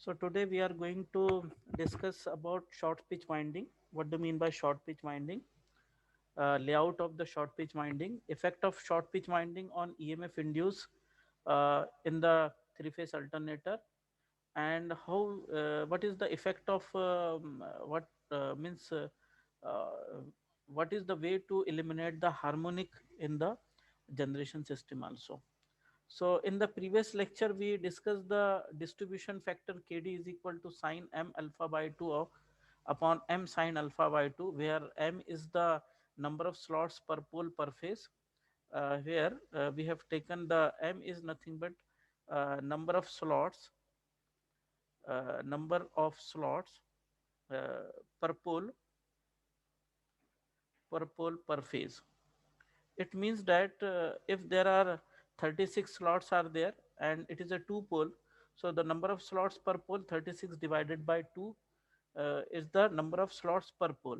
So today we are going to discuss about short pitch winding. What do you mean by short pitch winding? Layout of the short pitch winding, effect of short pitch winding on EMF induce in the three-phase alternator, and how what is the effect of what means uh, what is the way to eliminate the harmonic in the generation system also. So in the previous lecture, we discussed the distribution factor Kd is equal to sine m alpha by 2 upon m sine alpha by 2, where m is the number of slots per pole per phase. Here we have taken the m is nothing but number of slots, number of slots per pole per phase. It means that if there are 36 slots are there and it is a two pole, so the number of slots per pole 36 divided by 2 is the number of slots per pole,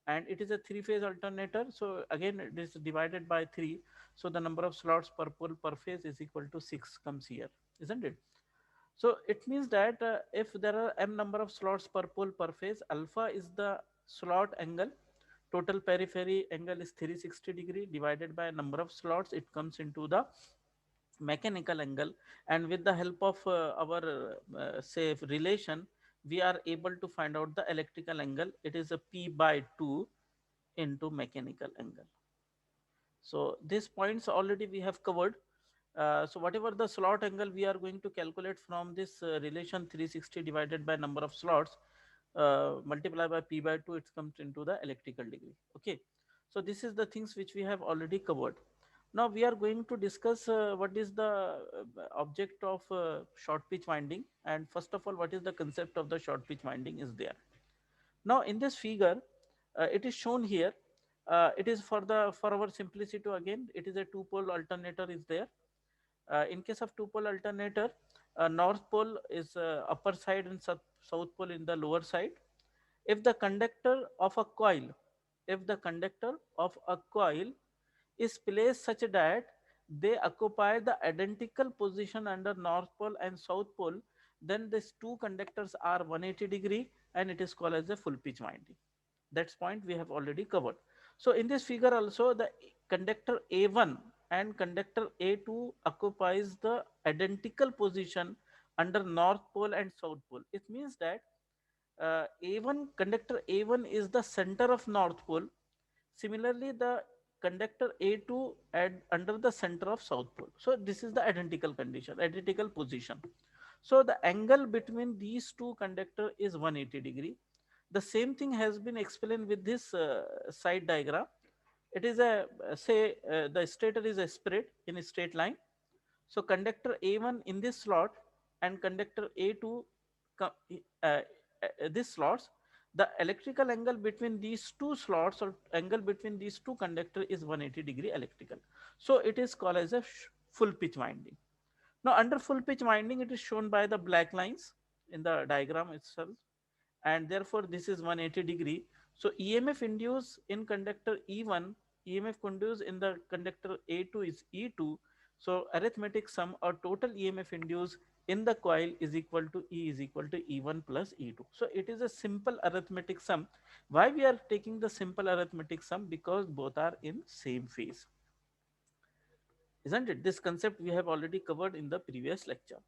and it is a three phase alternator, so again it is divided by 3, so the number of slots per pole per phase is equal to 6 comes here, isn't it? So it means that if there are m number of slots per pole per phase, alpha is the slot angle, total periphery angle is 360-degree divided by number of slots, it comes into the mechanical angle, and with the help of our say relation, we are able to find out the electrical angle. It is a p by 2 into mechanical angle. So these points already we have covered. So whatever the slot angle we are going to calculate from this relation 360 divided by number of slots multiply by p by 2, it comes into the electrical degree. Okay, so this is the things which we have already covered. Now we are going to discuss what is the object of short pitch winding, and first of all what is the concept of the short pitch winding is there. Now in this figure, it is shown here. It is for our simplicity again. It is a two pole alternator is there. In case of two pole alternator, north pole is upper side and south pole in the lower side. If the conductor of a coil, if the conductor of a coil is placed such that they occupy the identical position under north pole and south pole, then these two conductors are 180-degree and it is called as a full pitch winding. That's point we have already covered. So in this figure also, the conductor A1 and conductor A2 occupies the identical position under north pole and south pole. It means that A1 conductor A1 is the center of north pole. Similarly, the conductor A2 at under the center of south pole. So this is the identical condition, identical position. So the angle between these two conductor is 180-degree. The same thing has been explained with this side diagram. It is a say the stator is a spread in a straight line. So conductor A1 in this slot and conductor A2 this slots, the electrical angle between these two slots or angle between these two conductor is 180-degree electrical. So it is called as a full pitch winding. Now under full pitch winding, it is shown by the black lines in the diagram itself, and therefore this is 180-degree. So EMF induced in conductor E1, EMF induced in the conductor A2 is E2. So arithmetic sum or total EMF induced in the coil is equal to E is equal to E1 plus E2. So it is a simple arithmetic sum. Why we are taking the simple arithmetic sum? Because both are in same phase, isn't it? This concept we have already covered in the previous lecture.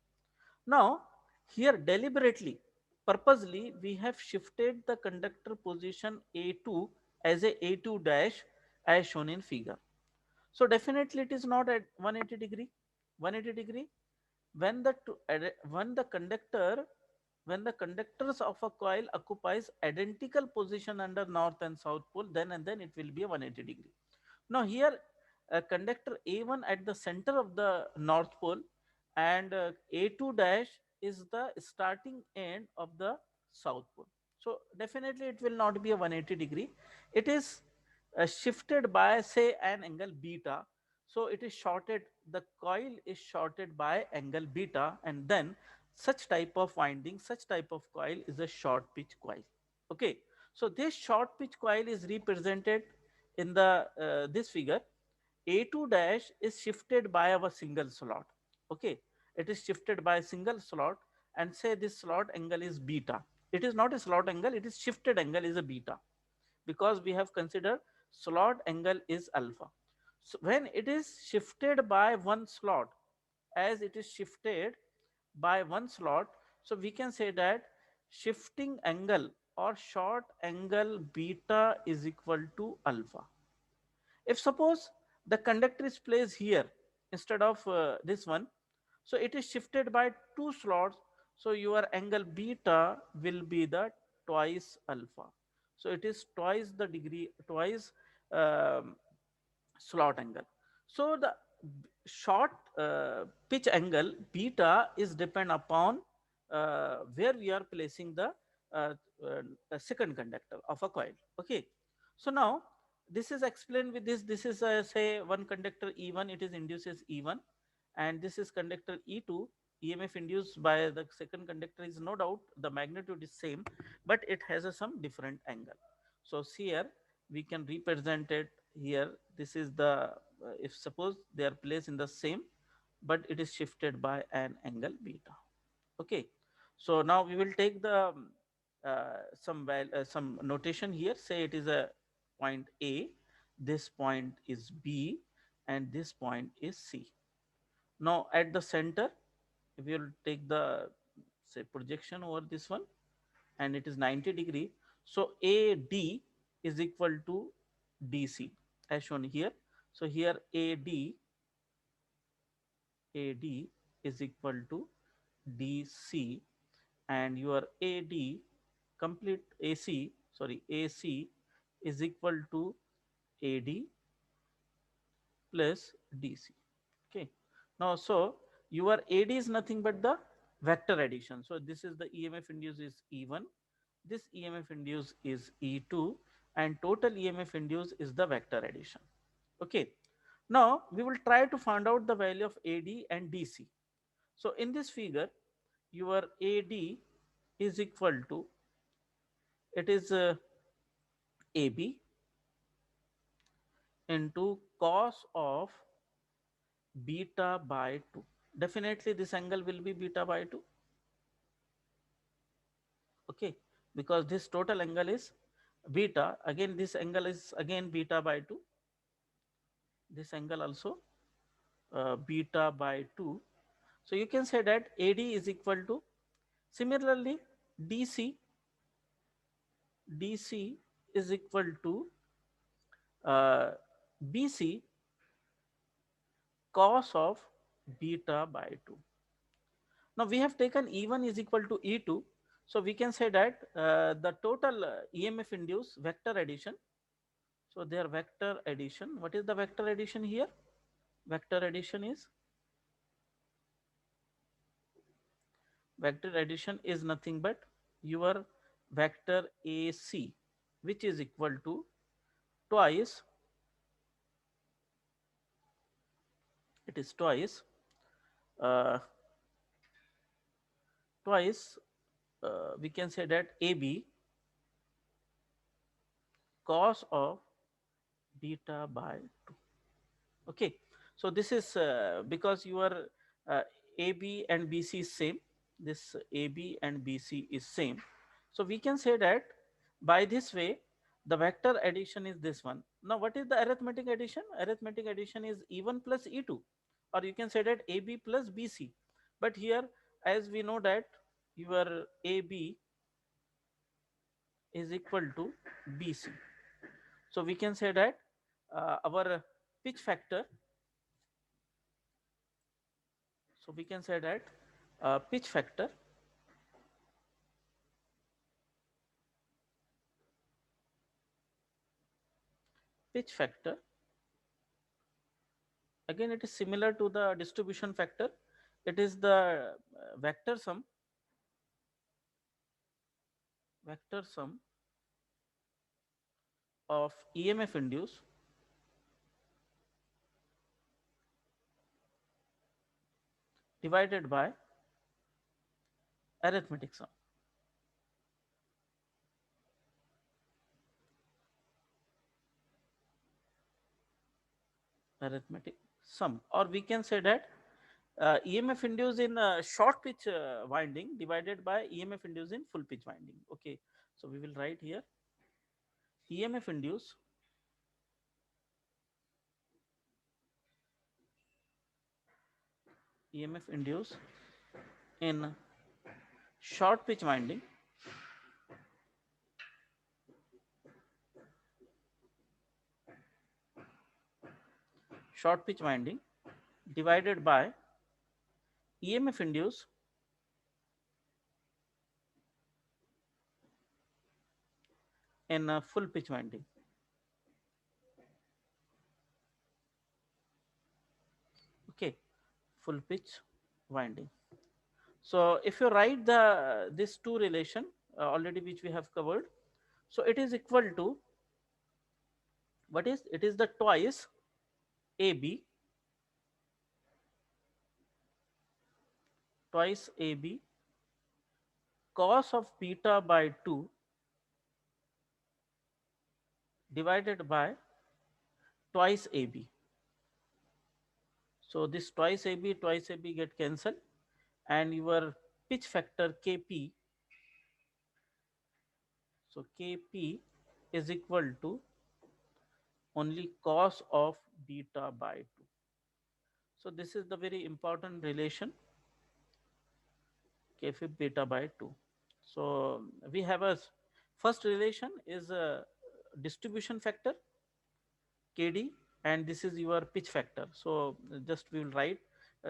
Now, here deliberately, purposely, we have shifted the conductor position A2 as a A2 dash as shown in figure. So definitely it is not at 180-degree. 180-degree when when the conductor when the conductors of a coil occupies identical position under north and south pole, then and then it will be a 180-degree. Now here conductor A1 at the center of the north pole and A2 dash is the starting end of the south pole. So definitely it will not be a 180-degree. It is shifted by say an angle beta. So it is shorted, the coil is shorted by angle beta, and then such type of winding, such type of coil is a short pitch coil. Okay. So this short pitch coil is represented in the this figure. A2 dash is shifted by our single slot. Okay, it is shifted by a single slot, and say this slot angle is beta. It is not a slot angle, it is shifted angle is a beta, because we have considered slot angle is alpha. So when it is shifted by one slot, as it is shifted by one slot, so we can say that shifting angle or short angle beta is equal to alpha. If suppose the conductor is placed here instead of this one, so it is shifted by two slots, so your angle beta will be the twice alpha. So it is twice the degree, twice um, slot angle. So the short pitch angle beta is depend upon where we are placing uh, second conductor of a coil. Okay, so now this is explained with this. This is say one conductor E1, it is induces E1, and this is conductor E2. EMF induced by the second conductor is no doubt the magnitude is same, but it has a some different angle. So here we can represent it here. This is the if suppose they are placed in the same, but it is shifted by an angle beta. Okay, so now we will take the some notation here. Say it is a point A, this point is B, and this point is C. Now at the center, if you will take the say projection over this one, and it is 90-degree, so AD is equal to DC as shown here. So here AD is equal to DC, and your AD complete AC, sorry, AC is equal to AD plus DC. Okay. Now, so your AD is nothing but the vector addition. So this is the EMF induced is E1, this EMF induced is E2, and total EMF induced is the vector addition. Okay. Now we will try to find out the value of AD and DC. So in this figure, your AD is equal to, it is AB into cos of beta by 2. Definitely this angle will be beta by 2. Okay, because this total angle is beta, again this angle is again beta by 2, this angle also beta by 2. So you can say that AD is equal to, similarly DC, DC is equal to uh, BC cos of beta by 2. Now we have taken E1 is equal to E2. So we can say that the total EMF induced vector addition. So their vector addition, what is the vector addition here? Vector addition is nothing but your vector AC, which is equal to twice, it is uh, twice we can say that AB cos of beta by 2. Okay, so this is because your uh, AB and BC is same, this AB and BC is same, so we can say that by this way the vector addition is this one. Now what is the arithmetic addition? Arithmetic addition is E1 plus E2, or you can say that AB plus BC. But here, as we know that your AB is equal to BC, so we can say that our pitch factor, so we can say that pitch factor pitch factor, again it is similar to the distribution factor. It is the vector sum of EMF induced divided by arithmetic sum. Arithmetic sum, or we can say that EMF induced in short pitch winding divided by EMF induced in full pitch winding. Okay, so we will write here EMF induced EMF induced in short pitch winding divided by EMF induced in full pitch winding. Okay, full pitch winding. So if you write the this two relation already which we have covered, so it is equal to what is it is the twice AB cos of beta by 2 divided by twice AB. So this twice AB get cancelled, and your pitch factor Kp, so Kp is equal to only cos of beta by 2. So this is the very important relation, Kf beta by 2. So we have a first relation is a distribution factor Kd, and this is your pitch factor. So just we will write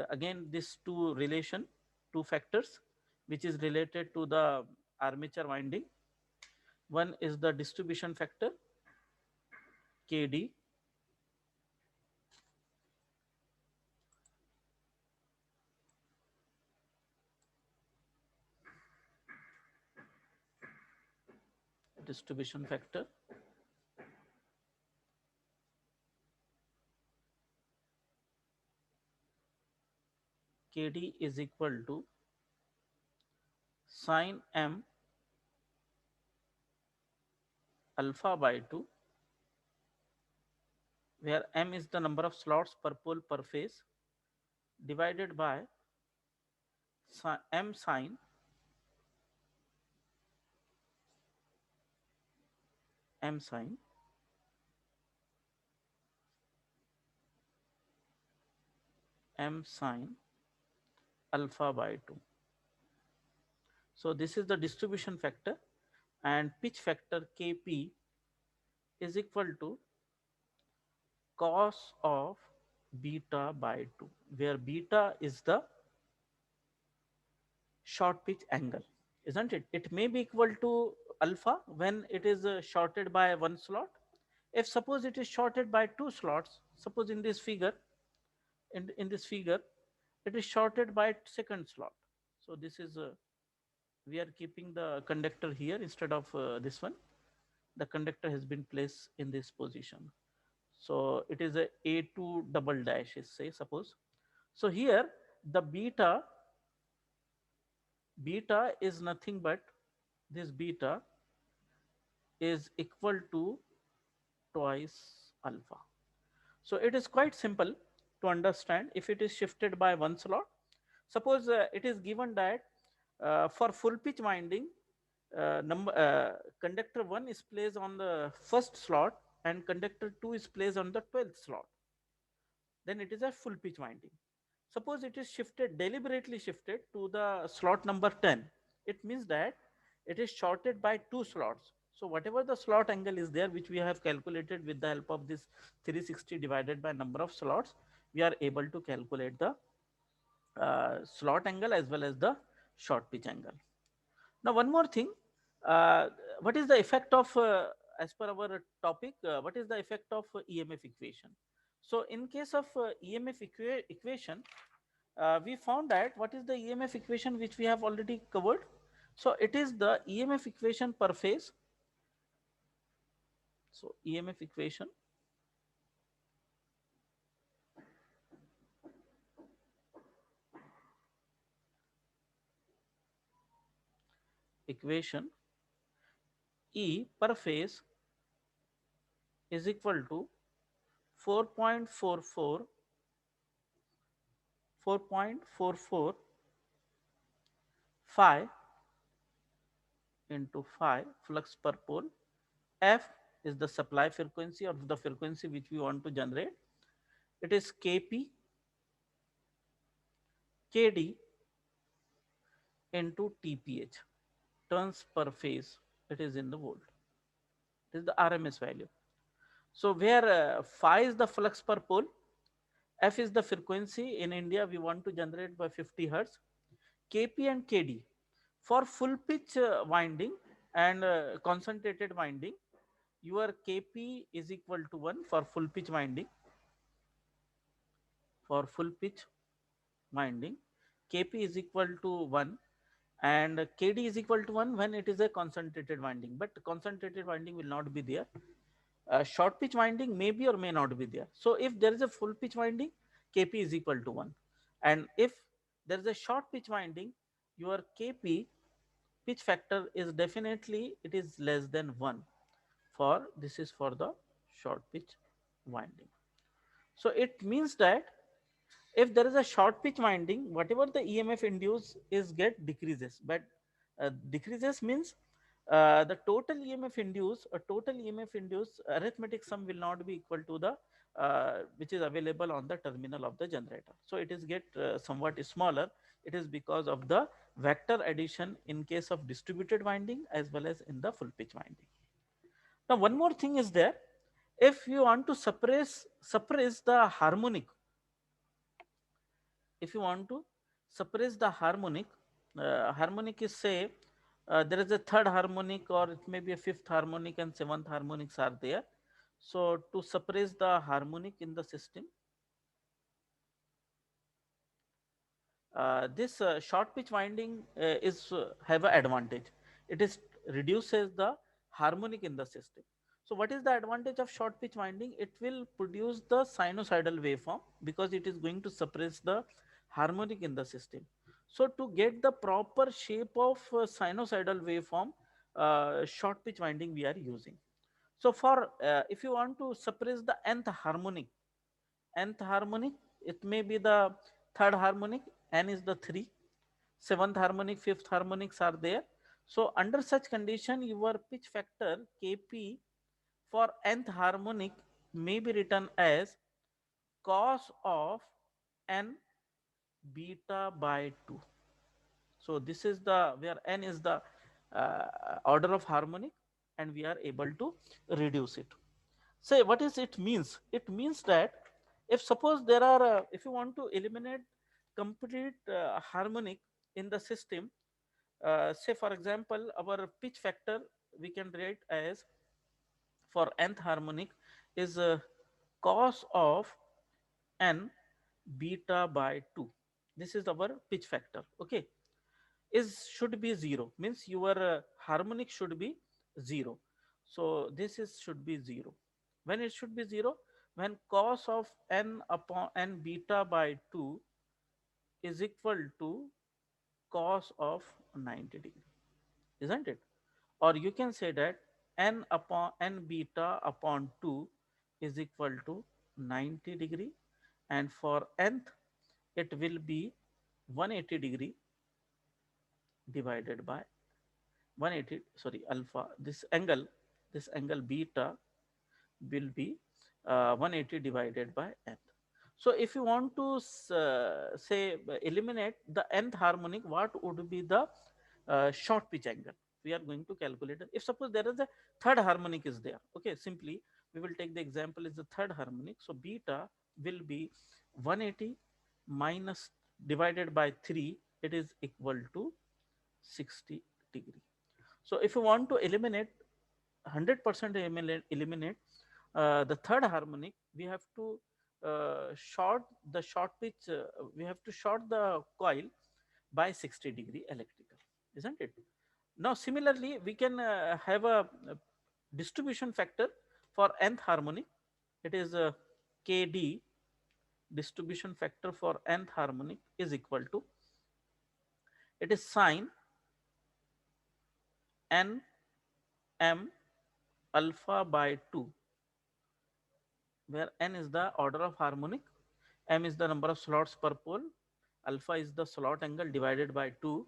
again this two relation, two factors which is related to the armature winding. One is the distribution factor Kd, distribution factor Kd is equal to sine m alpha by 2, where m is the number of slots per pole per phase, divided by m sine m sine m sine alpha by 2. So this is the distribution factor, and pitch factor Kp is equal to cos of beta by 2, where beta is the short pitch angle, isn't it? It may be equal to alpha when it is shorted by one slot. If suppose it is shorted by two slots, suppose in this figure, in this figure, it is shorted by second slot. So this is we are keeping the conductor here instead of this one. The conductor has been placed in this position. So it is a A2 double dash is say suppose. So here the beta is nothing but this beta is equal to twice alpha. So it is quite simple to understand if it is shifted by one slot. Suppose it is given that for full pitch winding, conductor 1 is placed on the first slot and conductor 2 is placed on the 12th slot. Then it is a full pitch winding. Suppose it is shifted, deliberately shifted to the slot number 10. It means that it is shorted by two slots. So whatever the slot angle is there, which we have calculated with the help of this 360 divided by number of slots, we are able to calculate the slot angle as well as the short pitch angle. Now one more thing, uh, what is the effect of, as per our topic, what is the effect of EMF equation? So in case of EMF equation, we found that what is the EMF equation which we have already covered. So it is the EMF equation per phase. So EMF equation E per phase is equal to 4.44 4.44 phi into phi flux per pole. F is the supply frequency or the frequency which we want to generate. It is Kp Kd into Tph, turns per phase. It is in the volt. It is the RMS value. So where phi is the flux per pole, F is the frequency in India we want to generate by 50 hertz. Kp and Kd for full pitch winding and concentrated winding, your Kp is equal to 1 for full pitch winding. For full pitch winding, Kp is equal to 1 and Kd is equal to 1 when it is a concentrated winding, but concentrated winding will not be there. Short pitch winding may be or may not be there. So if there is a full pitch winding, Kp is equal to 1, and if there is a short pitch winding, your Kp pitch factor is definitely it is less than 1. For this is for the short pitch winding. So it means that if there is a short pitch winding, whatever the EMF induced is get decreases, but decreases means the total EMF induced, a total EMF induced arithmetic sum will not be equal to the which is available on the terminal of the generator. So it is get somewhat smaller. It is because of the vector addition in case of distributed winding as well as in the full pitch winding. Now one more thing is there. If you want to suppress the harmonic, if you want to suppress the harmonic, harmonic is say there is a third harmonic or it may be a fifth harmonic and seventh harmonics are there. So to suppress the harmonic in the system, this short pitch winding is have an advantage. It is reduces the harmonic in the system. So what is the advantage of short pitch winding? It will produce the sinusoidal waveform because it is going to suppress the harmonic in the system. So to get the proper shape of sinusoidal waveform, short pitch winding we are using. So for if you want to suppress the nth harmonic, it may be the third harmonic, n is the 3, seventh harmonic, fifth harmonics are there. So under such condition, your pitch factor Kp for nth harmonic may be written as cos of n beta by 2. So this is the where n is the order of harmonic and we are able to reduce it. Say what is it means? It means that if suppose there are if you want to eliminate complete harmonic in the system, say for example our pitch factor we can write as for nth harmonic is cos of n beta by 2. This is our pitch factor. Okay, is should be 0 means your harmonic should be 0. So this is should be 0. When it should be 0? When cos of n upon n beta by 2 is equal to cos of 90 degree, isn't it? Or you can say that n upon n beta upon 2 is equal to 90 degree, and for nth it will be 180 degree divided by 180, sorry, alpha, this angle beta will be 180 divided by n. So if you want to say eliminate the nth harmonic, what would be the short pitch angle we are going to calculate? If suppose there is a third harmonic is there, okay, simply we will take the example is the third harmonic. So beta will be 180 minus divided by 3, it is equal to 60 degree. So if you want to eliminate 100% eliminate the third harmonic, we have to short the short pitch, we have to short the coil by 60 degree electrical, isn't it? Now similarly we can have a distribution factor for nth harmonic. It is Kd, distribution factor for nth harmonic is equal to, it is sine n m alpha by 2, where n is the order of harmonic, m is the number of slots per pole, Alpha is the slot angle divided by 2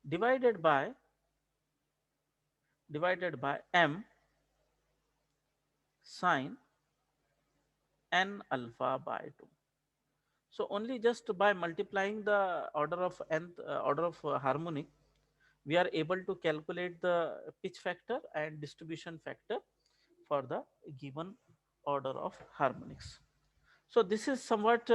divided by m sine n alpha by 2. So only just by multiplying the order of nth order of harmonic, we are able to calculate the pitch factor and distribution factor for the given order of harmonics. So this is somewhat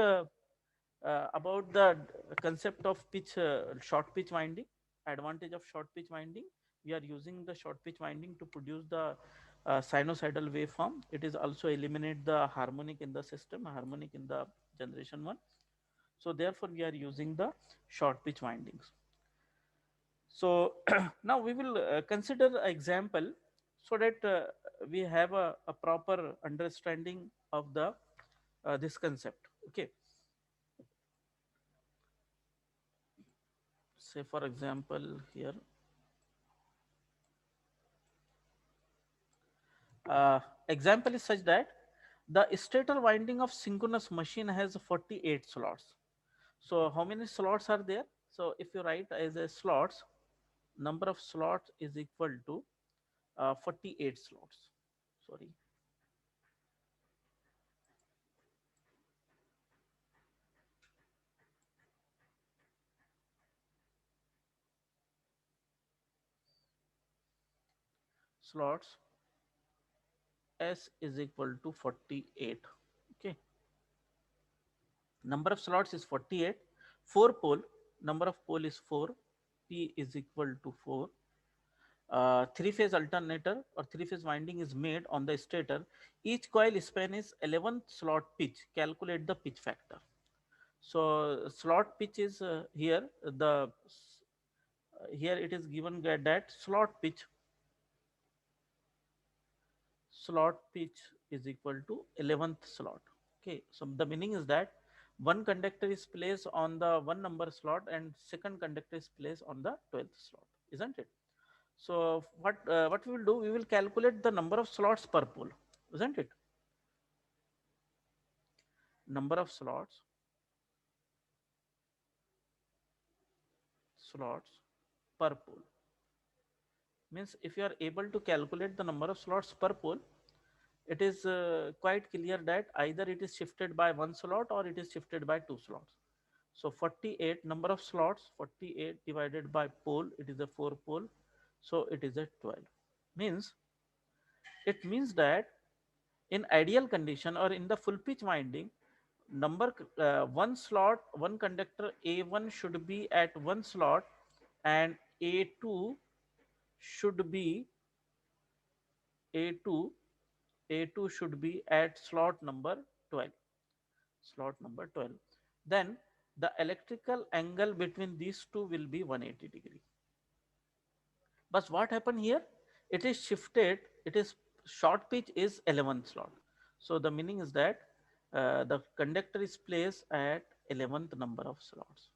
about the concept of pitch, short pitch winding, advantage of short pitch winding. We are using the short pitch winding to produce the sinusoidal waveform. It is also eliminate the harmonic in the system, harmonic in the generation one. So therefore we are using the short pitch windings. So now we will consider an example so that we have a proper understanding of the this concept. Okay, say for example here, example is such that the stator winding of synchronous machine has 48 slots. So how many slots are there? So if you write as a slots, number of slots is equal to 48 slots. Sorry, slots S is equal to 48. Okay, number of slots is 48. 4 pole, number of pole is 4. P is equal to 4. Three phase alternator or three phase winding is made on the stator. Each coil span is 11th slot pitch. Calculate the pitch factor. So slot pitch is here. Here it is given that slot pitch is equal to 11th slot. Okay, so the meaning is that one conductor is placed on the one number slot and second conductor is placed on the 12th slot, isn't it? So what we will do, we will calculate the number of slots per pole, isn't it? Number of slots per pole means if you are able to calculate the number of slots per pole, it is quite clear that either it is shifted by one slot or it is shifted by two slots. So 48 number of slots, 48 divided by pole, it is a 4 pole, so it is a 12. Means it means that in ideal condition or in the full pitch winding, number one slot, one conductor A1 should be at one slot and A2 should be A2 A2 should be at slot number 12, slot number 12. Then the electrical angle between these two will be 180-degree. But what happened here? It is shifted. It is short pitch is 11th slot. So the meaning is that the conductor is placed at 11th number of slots.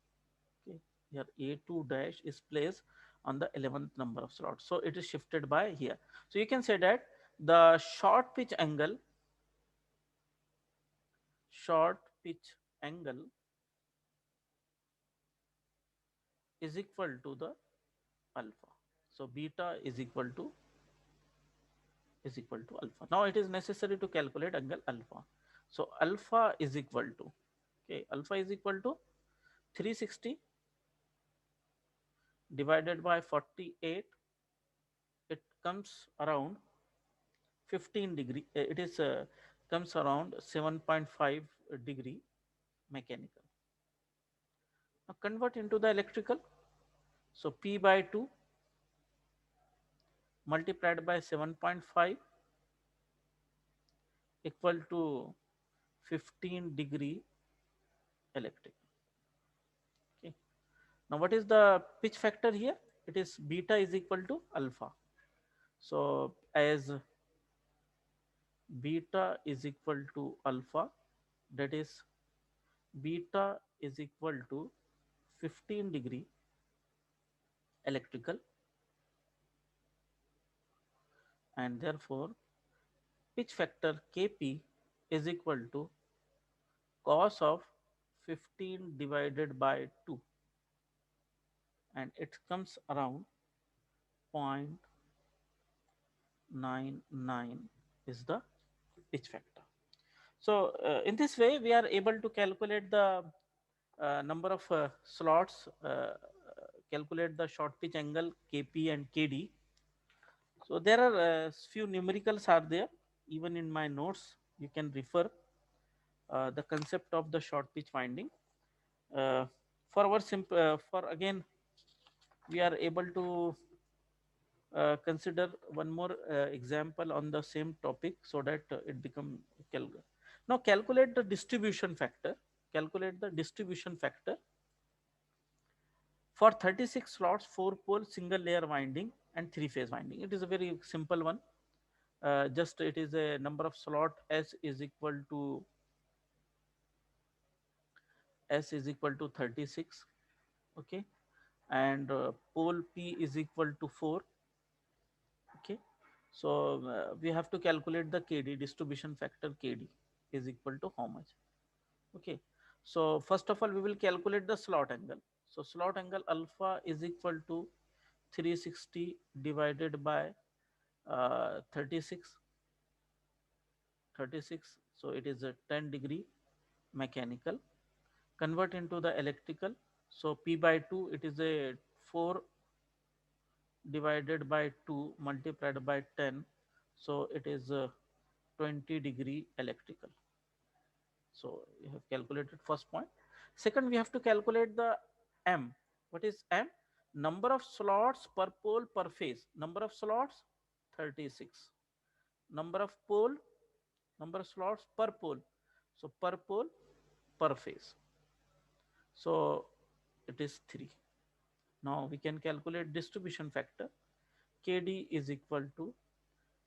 Okay, here A2 dash is placed on the 11th number of slots. So it is shifted by here. So you can say that the short pitch angle is equal to the alpha. So beta is equal to alpha. Now it is necessary to calculate angle alpha. So alpha is equal to, okay, alpha is equal to 360 divided by 48. It comes around 15 degree. It is comes around 7.5 degree mechanical. Now convert into the electrical. So P by 2 multiplied by 7.5 equal to 15 degree electric. Okay. Now what is the pitch factor here? It is beta is equal to alpha. So as beta is equal to alpha, that is beta is equal to 15 degree electrical, and therefore pitch factor Kp is equal to cos of 15 divided by 2, and it comes around 0.99 is the pitch factor. So in this way we are able to calculate the number of slots, calculate the short pitch angle Kp and Kd. So there are few numericals are there. Even in my notes you can refer the concept of the short pitch winding. Uh, for our for again we are able to consider one more example on the same topic, so that it become now calculate the distribution factor. Calculate the distribution factor for 36 slots, 4 pole single layer winding and 3 phase winding. It is a very simple one. Just it is a number of slot s is equal to 36, okay, and pole p is equal to 4, okay. So we have to calculate the kd, distribution factor kd is equal to how much, okay. So first of all we will calculate the slot angle. So slot angle alpha is equal to 360 divided by 36, so it is a 10-degree mechanical, convert into the electrical. So p by 2, it is a 4 divided by 2 multiplied by 10, so it is a 20-degree electrical. So you have calculated first point. Second, we have to calculate the m. What is m? Number of slots per pole per phase. Number of slots 36. Number of pole, number of slots per pole. So per pole per phase. So it is 3. Now we can calculate distribution factor. Kd is equal to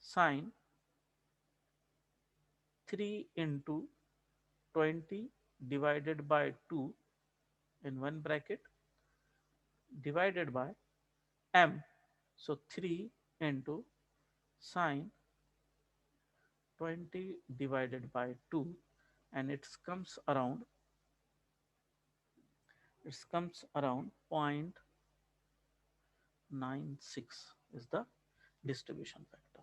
sine 3 into 20 divided by 2 in one bracket divided by m. So 3 into sine 20 divided by 2, and it comes around 0.96 is the distribution factor.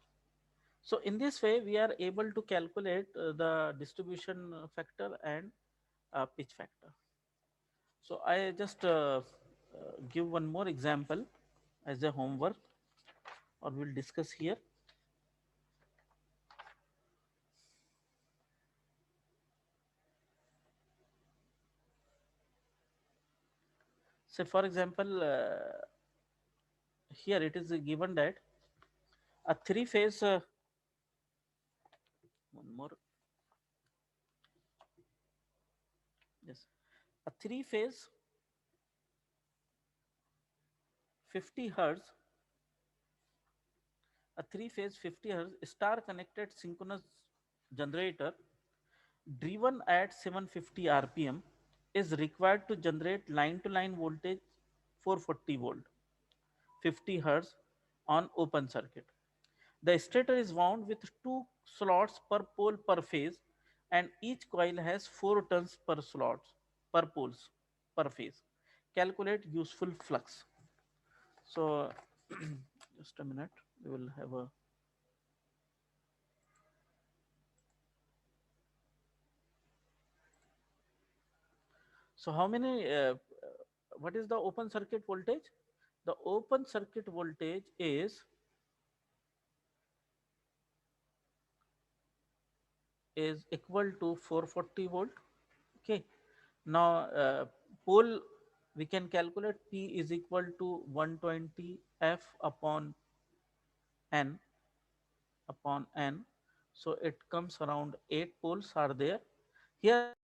So in this way we are able to calculate the distribution factor and pitch factor. So I just give one more example as a homework, or we'll discuss here. Say for example, here it is given that a three phase, one more, yes, a three phase 50 hertz, a three phase 50 hertz star connected synchronous generator driven at 750 rpm is required to generate line to line voltage 440 volt 50 hertz on open circuit. The stator is wound with two slots per pole per phase, and each coil has 4 turns per slots per poles per phase. Calculate useful flux. So just a minute, we will have a, so how many what is the open circuit voltage? The open circuit voltage is equal to 440 volt, okay. Now pole, we can calculate p is equal to 120 f n upon n. So it comes around 8 poles are there here.